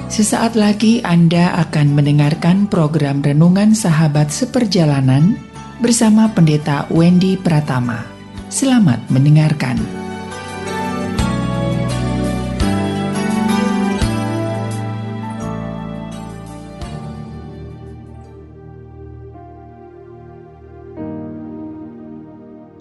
Sesaat lagi Anda akan mendengarkan program Renungan Sahabat Seperjalanan bersama Pendeta Wendy Pratama. Selamat mendengarkan.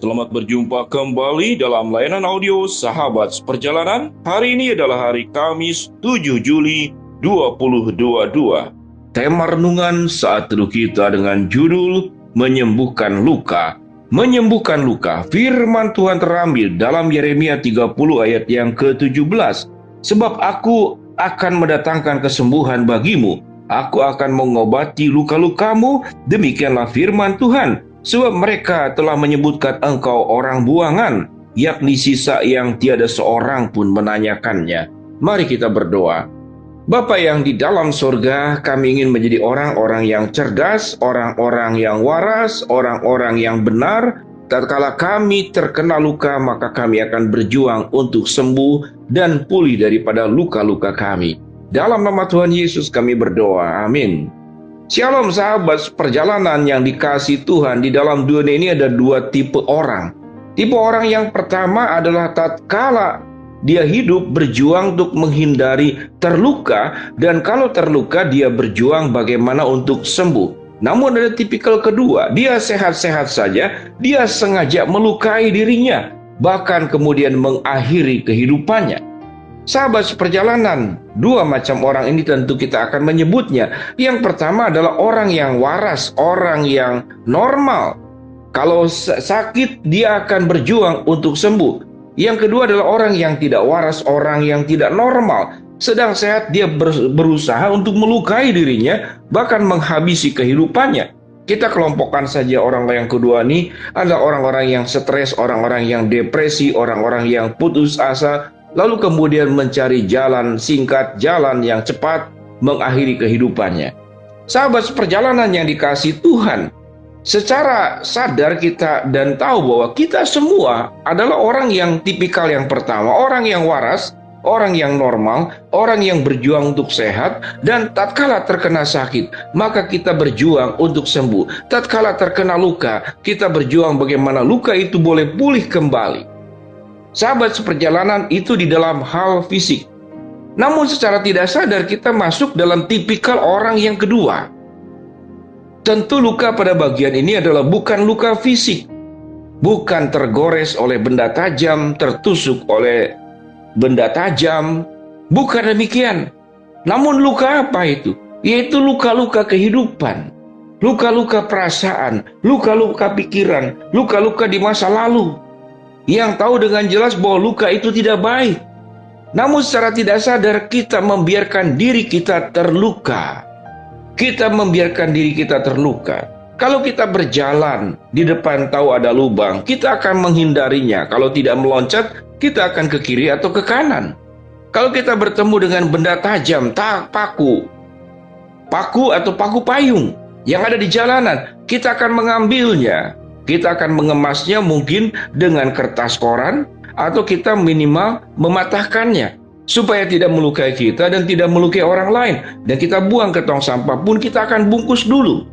Selamat berjumpa kembali dalam layanan audio Sahabat Seperjalanan. Hari ini adalah hari Kamis 7 Juli 2022. Tema renungan saat teduh kita dengan judul Menyembuhkan Luka. Menyembuhkan luka. Firman Tuhan terambil dalam Yeremia 30 ayat yang ke-17. Sebab aku akan mendatangkan kesembuhan bagimu. Aku akan mengobati luka-lukamu. Demikianlah firman Tuhan. Sebab mereka telah menyebutkan engkau orang buangan, yakni sisa yang tiada seorang pun menanyakannya. Mari kita berdoa. Bapa yang di dalam surga, kami ingin menjadi orang-orang yang cerdas, orang-orang yang waras, orang-orang yang benar. Tatkala kami terkena luka, maka kami akan berjuang untuk sembuh dan pulih daripada luka-luka kami. Dalam nama Tuhan Yesus kami berdoa. Amin. Shalom sahabat perjalanan yang dikasihi Tuhan. Di dalam dunia ini ada dua tipe orang. Tipe orang yang pertama adalah tatkala dia hidup berjuang untuk menghindari terluka, dan kalau terluka dia berjuang bagaimana untuk sembuh. Namun ada tipikal kedua, dia sehat-sehat saja, dia sengaja melukai dirinya, bahkan kemudian mengakhiri kehidupannya. Sahabat seperjalanan, dua macam orang ini tentu kita akan menyebutnya. Yang pertama adalah orang yang waras, orang yang normal. Kalau sakit, dia akan berjuang untuk sembuh. Yang kedua adalah orang yang tidak waras, orang yang tidak normal. Sedang sehat, dia berusaha untuk melukai dirinya, bahkan menghabisi kehidupannya. Kita kelompokkan saja orang yang kedua ini adalah orang-orang yang stres, orang-orang yang depresi, orang-orang yang putus asa, lalu kemudian mencari jalan singkat, jalan yang cepat, mengakhiri kehidupannya. Sahabat seperjalanan yang dikasihi Tuhan, secara sadar kita dan tahu bahwa kita semua adalah orang yang tipikal yang pertama, orang yang waras, orang yang normal, orang yang berjuang untuk sehat, dan tatkala terkena sakit, maka kita berjuang untuk sembuh. Tatkala terkena luka, kita berjuang bagaimana luka itu boleh pulih kembali. Sahabat seperjalanan itu di dalam hal fisik. Namun secara tidak sadar kita masuk dalam tipikal orang yang kedua. Tentu luka pada bagian ini adalah bukan luka fisik. Bukan tergores oleh benda tajam, tertusuk oleh benda tajam. Bukan demikian. Namun luka apa itu? Yaitu luka-luka kehidupan. Luka-luka perasaan, luka-luka pikiran, luka-luka di masa lalu. Yang tahu dengan jelas bahwa luka itu tidak baik. Namun secara tidak sadar kita membiarkan diri kita terluka. Kita membiarkan diri kita terluka. Kalau kita berjalan, di depan tahu ada lubang, kita akan menghindarinya. Kalau tidak meloncat, kita akan ke kiri atau ke kanan. Kalau kita bertemu dengan benda tajam, paku atau paku payung yang ada di jalanan, kita akan mengambilnya. Kita akan mengemasnya mungkin dengan kertas koran, atau kita minimal mematahkannya supaya tidak melukai kita dan tidak melukai orang lain. Dan kita buang ke tong sampah pun kita akan bungkus dulu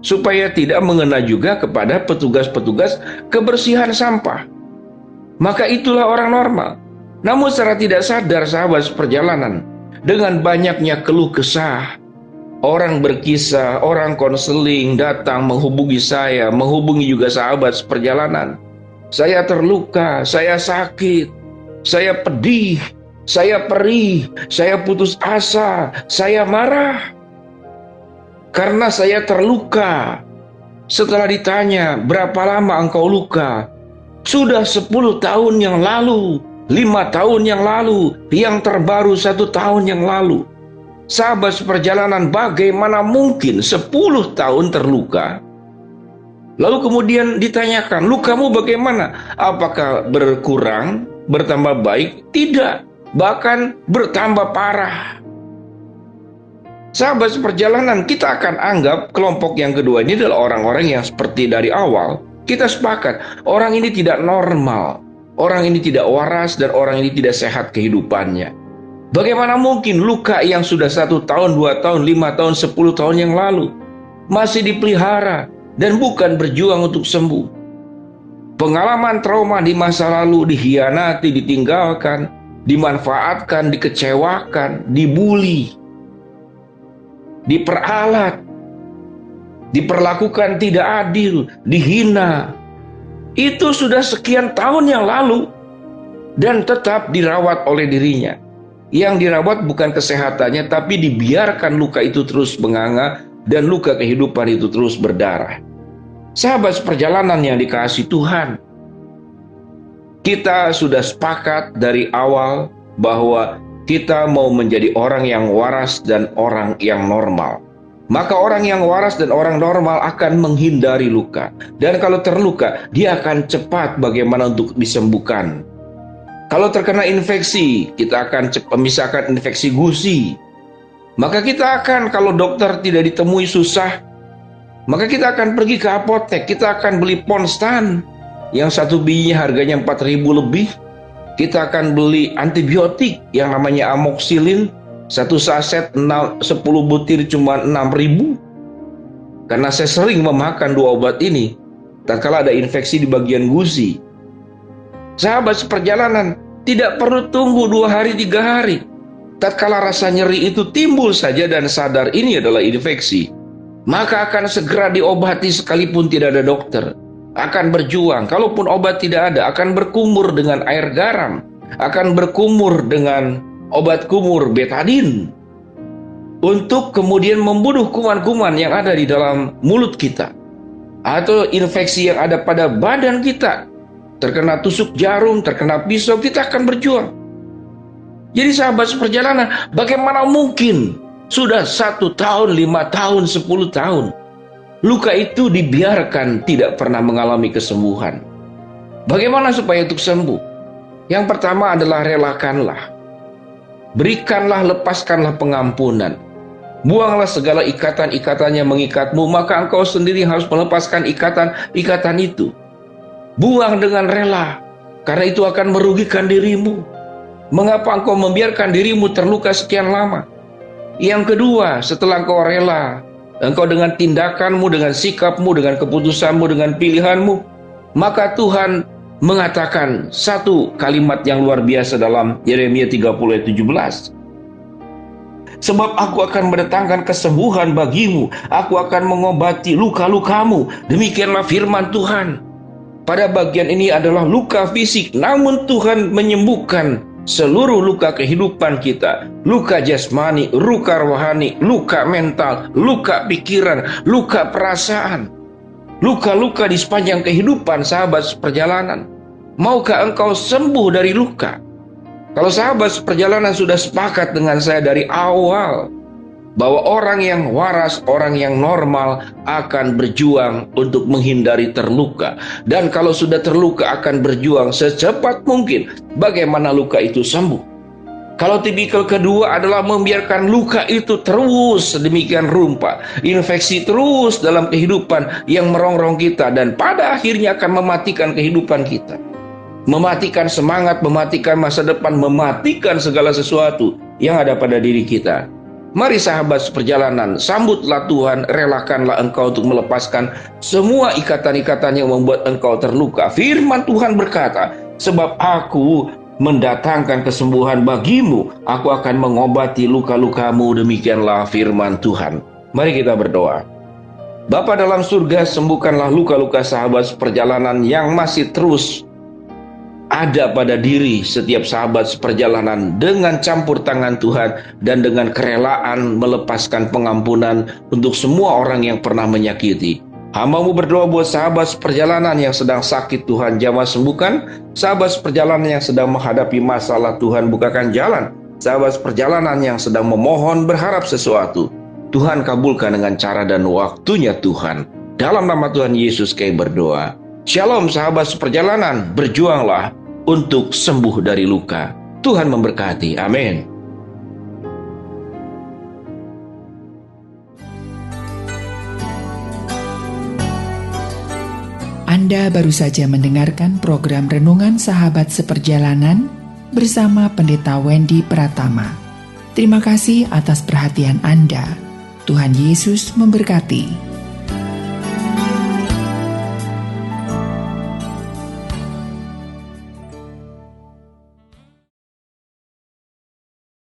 supaya tidak mengena juga kepada petugas-petugas kebersihan sampah. Maka itulah orang normal. Namun secara tidak sadar sahabat perjalanan, dengan banyaknya keluh kesah, orang berkisah, orang konseling datang menghubungi saya, menghubungi juga sahabat seperjalanan. Saya terluka, saya sakit, saya pedih, saya perih, saya putus asa, saya marah. Karena saya terluka. Setelah ditanya, berapa lama engkau luka? Sudah 10 tahun yang lalu, 5 tahun yang lalu, yang terbaru 1 tahun yang lalu. Sahabat seperjalanan, bagaimana mungkin 10 tahun terluka? Lalu kemudian ditanyakan, lukamu bagaimana? Apakah berkurang, bertambah baik? Tidak, bahkan bertambah parah. Sahabat seperjalanan, kita akan anggap kelompok yang kedua ini adalah orang-orang yang seperti dari awal. Kita sepakat, orang ini tidak normal, orang ini tidak waras, dan orang ini tidak sehat kehidupannya. Bagaimana mungkin luka yang sudah 1 tahun, 2 tahun, 5 tahun, 10 tahun yang lalu masih dipelihara dan bukan berjuang untuk sembuh? Pengalaman trauma di masa lalu, dikhianati, ditinggalkan, dimanfaatkan, dikecewakan, dibuli, diperalat, diperlakukan tidak adil, dihina. Itu sudah sekian tahun yang lalu dan tetap dirawat oleh dirinya. Yang dirawat bukan kesehatannya, tapi dibiarkan luka itu terus menganga dan luka kehidupan itu terus berdarah. Sahabat seperjalanan yang dikasihi Tuhan, kita sudah sepakat dari awal bahwa kita mau menjadi orang yang waras dan orang yang normal. Maka orang yang waras dan orang normal akan menghindari luka. Dan kalau terluka, dia akan cepat bagaimana untuk disembuhkan. Kalau terkena infeksi, kita akan memisahkan infeksi gusi. Maka kita akan, kalau dokter tidak ditemui susah, maka kita akan pergi ke apotek. Kita akan beli Ponstan yang 1 bijinya harganya 4.000 lebih. Kita akan beli antibiotik yang namanya amoxicillin, 1 saset 10 butir cuma 6.000. Karena saya sering memakan 2 obat ini tatkala ada infeksi di bagian gusi. Sahabat seperjalanan, tidak perlu tunggu 2 hari 3 hari. Tatkala rasa nyeri itu timbul saja dan sadar ini adalah infeksi, maka akan segera diobati sekalipun tidak ada dokter. Akan berjuang, kalaupun obat tidak ada, akan berkumur dengan air garam, akan berkumur dengan obat kumur betadin, untuk kemudian membunuh kuman-kuman yang ada di dalam mulut kita, atau infeksi yang ada pada badan kita. Terkena tusuk jarum, terkena pisau, kita akan berjuang. Jadi sahabat seperjalanan, bagaimana mungkin sudah 1 tahun, 5 tahun, 10 tahun luka itu dibiarkan tidak pernah mengalami kesembuhan? Bagaimana supaya untuk sembuh? Yang pertama adalah relakanlah. Berikanlah, lepaskanlah pengampunan. Buanglah segala ikatan-ikatan yang mengikatmu, maka engkau sendiri harus melepaskan ikatan-ikatan itu. Buang dengan rela, karena itu akan merugikan dirimu. Mengapa engkau membiarkan dirimu terluka sekian lama? Yang kedua, setelah engkau rela, engkau dengan tindakanmu, dengan sikapmu, dengan keputusanmu, dengan pilihanmu, maka Tuhan mengatakan satu kalimat yang luar biasa dalam Yeremia 30 ayat 17. Sebab aku akan mendatangkan kesembuhan bagimu, aku akan mengobati luka-lukamu. Demikianlah firman Tuhan. Pada bagian ini adalah luka fisik, namun Tuhan menyembuhkan seluruh luka kehidupan kita. Luka jasmani, luka rohani, luka mental, luka pikiran, luka perasaan. Luka-luka di sepanjang kehidupan sahabat seperjalanan. Maukah engkau sembuh dari luka? Kalau sahabat seperjalanan sudah sepakat dengan saya dari awal bahwa orang yang waras, orang yang normal akan berjuang untuk menghindari terluka. Dan kalau sudah terluka akan berjuang secepat mungkin bagaimana luka itu sembuh. Kalau tipikal kedua adalah membiarkan luka itu terus sedemikian rupa, infeksi terus dalam kehidupan yang merongrong kita dan pada akhirnya akan mematikan kehidupan kita. Mematikan semangat, mematikan masa depan, mematikan segala sesuatu yang ada pada diri kita. Mari sahabat seperjalanan, sambutlah Tuhan, relakanlah engkau untuk melepaskan semua ikatan-ikatan yang membuat engkau terluka. Firman Tuhan berkata, sebab aku mendatangkan kesembuhan bagimu, aku akan mengobati luka-lukamu. Demikianlah firman Tuhan. Mari kita berdoa. Bapa dalam surga, sembuhkanlah luka-luka sahabat seperjalanan yang masih terus ada pada diri setiap sahabat seperjalanan dengan campur tangan Tuhan dan dengan kerelaan melepaskan pengampunan untuk semua orang yang pernah menyakiti. Hamba-Mu berdoa buat sahabat seperjalanan yang sedang sakit, Tuhan jamah sembuhkan. Sahabat seperjalanan yang sedang menghadapi masalah, Tuhan bukakan jalan. Sahabat seperjalanan yang sedang memohon berharap sesuatu, Tuhan kabulkan dengan cara dan waktunya Tuhan. Dalam nama Tuhan Yesus kami berdoa. Shalom sahabat seperjalanan, berjuanglah untuk sembuh dari luka. Tuhan memberkati. Amin. Anda baru saja mendengarkan program Renungan Sahabat Seperjalanan bersama Pendeta Wendy Pratama. Terima kasih atas perhatian Anda. Tuhan Yesus memberkati.